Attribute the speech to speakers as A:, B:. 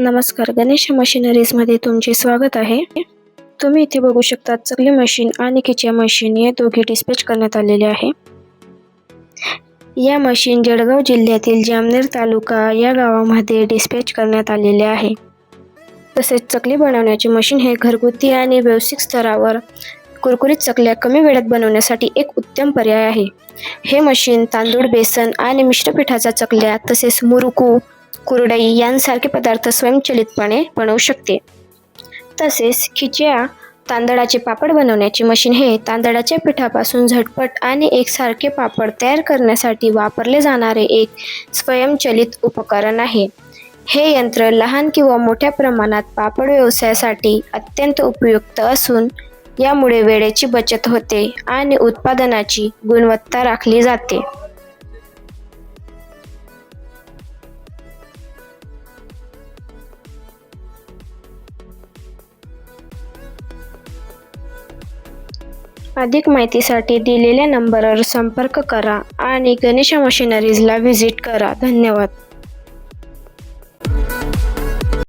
A: नमस्कार, गणेश मशिनरीजमध्ये तुमचे स्वागत आहे. तुम्ही इथे बघू शकता चकली मशीन आणि खिच्या मशीन या दोघे डिस्पॅच करण्यात आलेले आहे. या मशीन जळगाव जिल्ह्यातील जामनेर तालुका या गावामध्ये डिस्पॅच करण्यात आलेले आहे. तसेच चकली बनवण्याचे मशीन हे घरगुती आणि व्यावसायिक स्तरावर कुरकुरीत चकल्या कमी वेळात बनवण्यासाठी एक उत्तम पर्याय आहे. हे मशीन तांदूळ, बेसन आणि मिश्र पिठाच्या चकल्या तसेच मुरुकू, कुरडई यांसारखे पदार्थ स्वयंचलितपणे बनवू शकते. तसेच खिच्या तांदळाचे पापड बनवण्याची मशीन हे तांदळाच्या पिठापासून झटपट आणि एकसारखे पापड तयार करण्यासाठी वापरले जाणारे एक स्वयंचलित उपकरण आहे. हे यंत्र लहान किंवा मोठ्या प्रमाणात पापड व्यवसायासाठी अत्यंत उपयुक्त असून यामुळे वेळेची बचत होते आणि उत्पादनाची गुणवत्ता राखली जाते. अधिक माहितीसाठी दिलेल्या नंबरवर संपर्क करा आणि गणेश मशिनरीजला व्हिजिट करा. धन्यवाद.